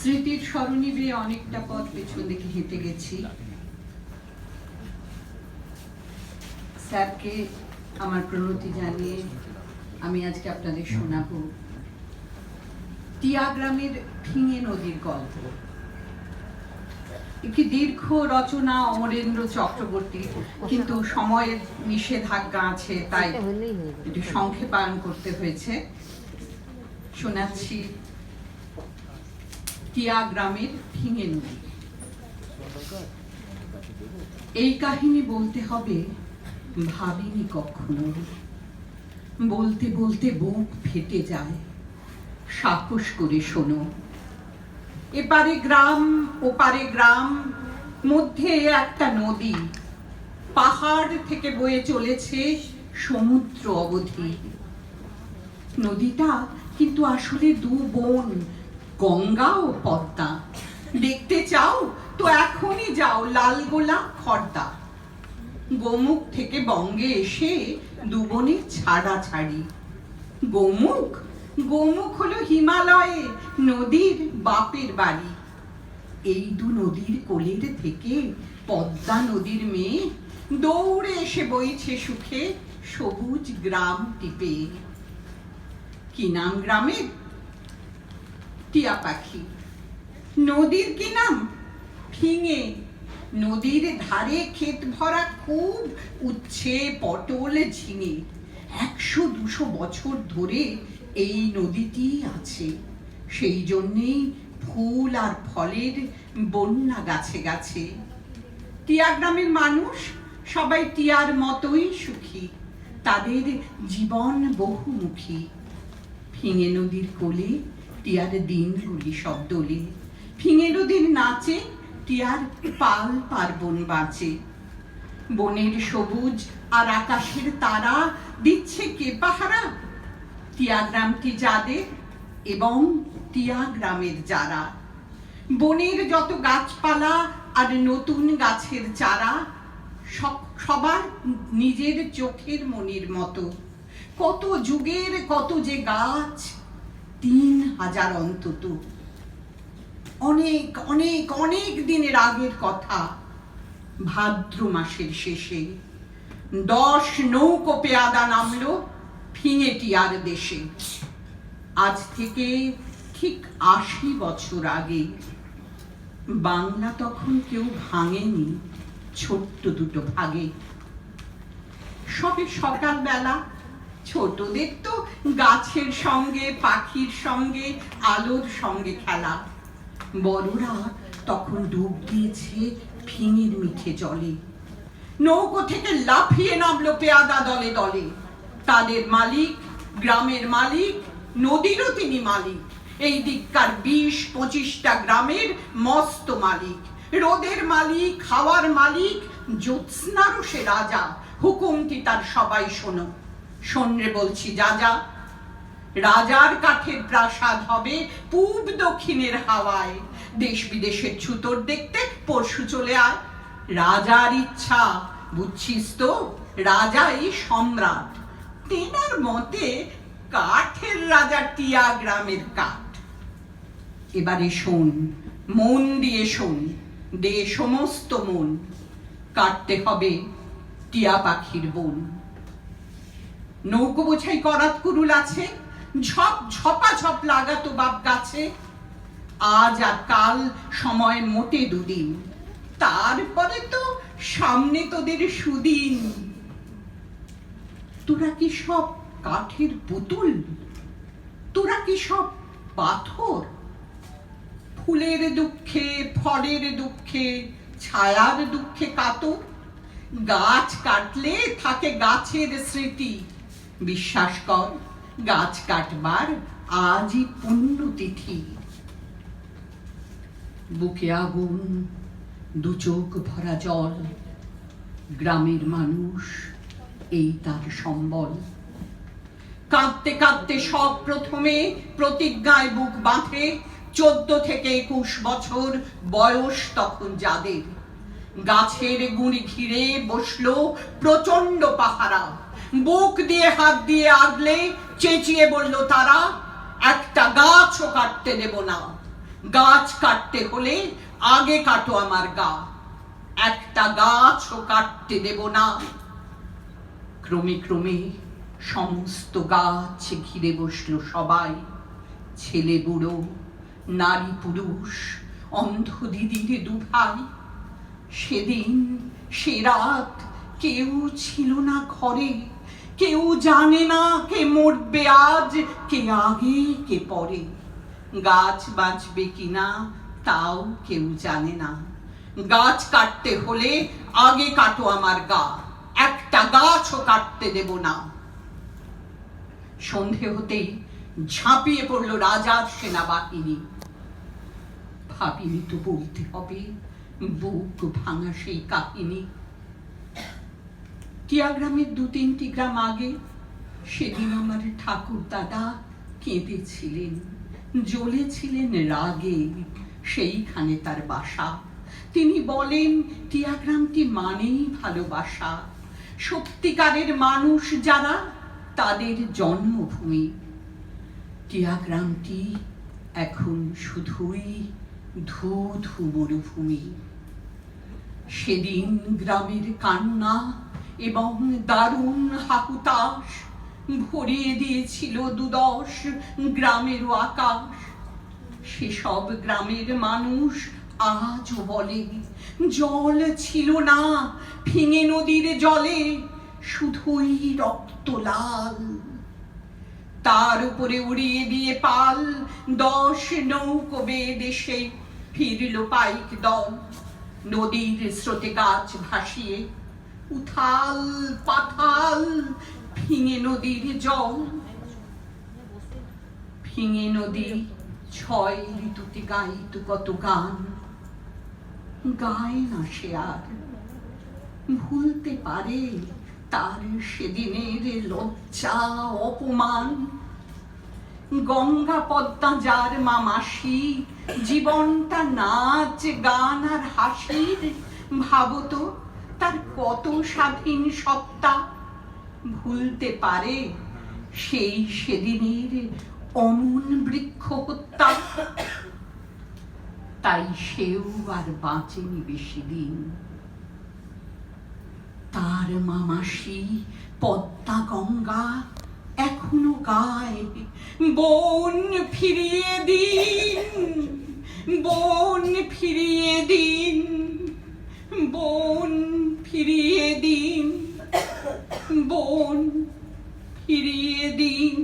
স্মৃতির সরণি বেয়ে অনেকটা পথ পেছন দিকে হেঁটে গেছি। স্যারকে আমার প্রণতি জানিয়ে আমি আজকে আপনাদের শোনাবো টিয়া গ্রামের ফিঙে নদীর গল্প। একটি দীর্ঘ রচনা অমরেন্দ্র চক্রবর্তী, কিন্তু সময়ের নিষেধাজ্ঞা আছে, তাই এটি সংক্ষেপায়ন করতে হয়েছে। শোনাচ্ছি টিয়া গ্রামের ফিঙে নদী। এই কাহিনী বলতে হবে ভাবিনি কখনো, বলতে বলতে বুক ফেটে যায়। সাহস করে শোনো। এপারে গ্রাম ওপারে গ্রাম, মধ্যে একটা নদী, পাহাড় থেকে বয়ে চলেছে সমুদ্র অবধি। নদীটা কিন্তু আসলে দু বোন, গঙ্গা ও পদ্মা। দেখতে চাও তো এখনই যাও লালগোলা খর্দা। গোমুখ থেকে বঙ্গে এসে দু বোনের ছাড়াছাড়ি। গোমুখ গোমুখ হলো হিমালয়ে নদীর বাপের বাড়ি। এই দু নদীর কোলের থেকে পদ্মা নদীর মেয়ে দৌড়ে এসে বইছে সুখে সবুজ গ্রাম টিপে। কি নাম গ্রামের? টিয়া পাখি। নদীর কি নাম? ফিঙে। নদীর ধারে ক্ষেত ভরা খুব উচ্ছে পটল ঝিঙে। 100-200 বছর ধরে এই নদীটি আছে, সেই জন্যেই ফুল আর ফলের বন্যা গাছে গাছে। টিয়া গ্রামের মানুষ সবাই টিয়ার মতোই সুখী, তাদের জীবন বহুমুখী। ফিঙে নদীর কোলে টিয়ার দিনগুলি সব দোলে। ফিঙে নদীর নাচে টিয়ার পাল পার্বণ বাঁচে। বনের সবুজ আর আকাশের তারা দিচ্ছে কে পাহারা? টিয়া গ্রামটি যাদের এবং টিয়া গ্রামের যারা। বনের যত গাছপালা আর নতুন গাছের চারা সবার নিজের চোখের মনির মতো। কত যুগের কত যে গাছ, 3000 অন্তত। অনেক অনেক অনেক দিনের আগের কথা। ভাদ্র মাসের শেষে 10 নৌকো পেয়াদা নামলো ফিঙে টিয়ার দেশে। আজ থেকে ঠিক 80 বছর আগে। বাংলা তখন কেউ ভাঙেনি, ছোট্ট দুটো ভাগে। সবে সকালবেলা, ছোটদের তো গাছের সঙ্গে পাখির সঙ্গে আলোর সঙ্গে খেলা। বড়রা তখন ডুব দিয়েছে ফিঙের মিঠে জলে। নৌকো থেকে লাফিয়ে নামলো পেয়াদা দলে দলে। তাদের মালিক, গ্রামের মালিক, নদীরও তিনি মালিক। এই দিককার 20-25টা গ্রামের মস্ত মালিক। রোদের মালিক, হাওয়ার মালিক, জ্যোৎস্নারও সে রাজা। হুকুমটি তার সবাই শোনো। শোনরে বলছি যা যা। রাজার কাঠের প্রাসাদ হবে পূব দক্ষিণের হাওয়ায়। দেশ বিদেশের ছুতর দেখতে পরশু চলে আয়। রাজার ইচ্ছা, বুঝছিস তো? রাজাই সম্রাট। তেনার মতে কাঠের রাজা টিয়া গ্রামের কাঠ। এবারে শোন, মন দিয়ে শোন, দে সমস্ত মন। কাটতে হবে টিয়া পাখির বন। নৌকো বোঝাই করাত কুরুল আছে, ঝপ ঝপাঝপ লাগাতো বাপ গাছে। আজ আর কাল সময় মোটে দুদিন, তারপরে তো সামনে তোদের সুদিন। তোরা কি সব কাঠের পুতুল? তোরা কি সব পাথর? ফুলের দুঃখে, ফলের দুঃখে, ছায়ার দুঃখে কাতর। গাছ কাটলে থাকে গাছের স্মৃতি। বিশ্বাস কর, গাছ কাটবার আজই পুণ্যতিথি। বুকে আগুন, দু চোখ ভরা জল। গ্রামের মানুষ এই তার সম্বল। কাঁদতে কাঁদতে সব প্রথমে প্রতিজ্ঞায় বুক বাঁধে। 14 থেকে 21 বছর বয়স তখন যাদের। গাছের গুঁড়ি ঘিরে বসলো প্রচন্ড পাহারা। বুক দিয়ে হাত দিয়ে আগলে চেঁচিয়ে বলল তারা, একটা গাছও কাটতে দেব না। গাছ কাটতে হলে আগে কাটো আমার গা, একটা গাছও কাটতে দেব না। ক্রমে ক্রমে সমস্ত গাছ ঘিরে বসলো সবাই, ছেলে বুড়ো, নারী পুরুষ, অন্ধ দিদির দুভাই। সেদিন সে রাত কেউ ছিল না ঘরে, কেউ জানে না কে মরবে আজ, কে আগে কে পরে। গাছ বাঁচবে কিনা তাও কেউ জানে না। গাছ কাটতে হলে আগে কাটো আমার গা, একটা গাছও কাটতে দেব না। সন্ধে হতেই ঝাঁপিয়ে পড়ল রাজার সেনাবাহিনী। ভাবিনি তো বলতে হবে বুক ভাঙা সেই কাহিনী। টিয়াগ্রামের 2-3টি গ্রাম আগে সেদিন আমার ঠাকুর দাদা কেঁদেছিলেন, জ্বলেছিলেন রাগে, সেইখানে তার বাসা। তিনি বলেন টিয়াগ্রামটি মানেই ভালোবাসা, সত্যিকারের মানুষ যারা তাদের জন্মভূমি। টিয়াগ্রামটি এখন শুধুই ধূ ধূ মরুভূমি। সেদিন গ্রামের কান্না এবং দারুণ হাহুতাশ ভরিয়ে দিয়েছিল 2-10 গ্রামেরও আকাশ। সেসব গ্রামের মানুষ আজও বলে জল ছিল না ফিঙে নদীর জলে, শুধুই রক্ত লাল। তার উপরে উড়িয়ে দিয়ে পাল 10 নৌকো বেয়ে দেশে ফিরল পাইক দল। নদীর স্রোতে গাছ ভাসিয়ে উথাল পাথাল ফিঙে নদীর জল। ফিঙে নদী 6 ঋতুতে গাইত কত গান, গায় না সে আর। ভুলতে পারে তার সেদিনের লজ্জা অপমান। গঙ্গা পদ্মা যার মা মাসি, জীবনটা নাচ গান আর হাসির। ভাবতো তার কত স্বাধীন সত্তা। ভুলতে পারে সেই সেদিনের অমন বৃক্ষ হত্যা। তাই সেও আর বাঁচেনি বেশি দিন। তার মা মাসি পদ্মা গঙ্গা এখনো গায় বোন ফিরিয়ে দিন, বোন ফিরিয়ে দিন, বোন ফিরিয়ে দিন, বোন ফিরিয়ে দিন।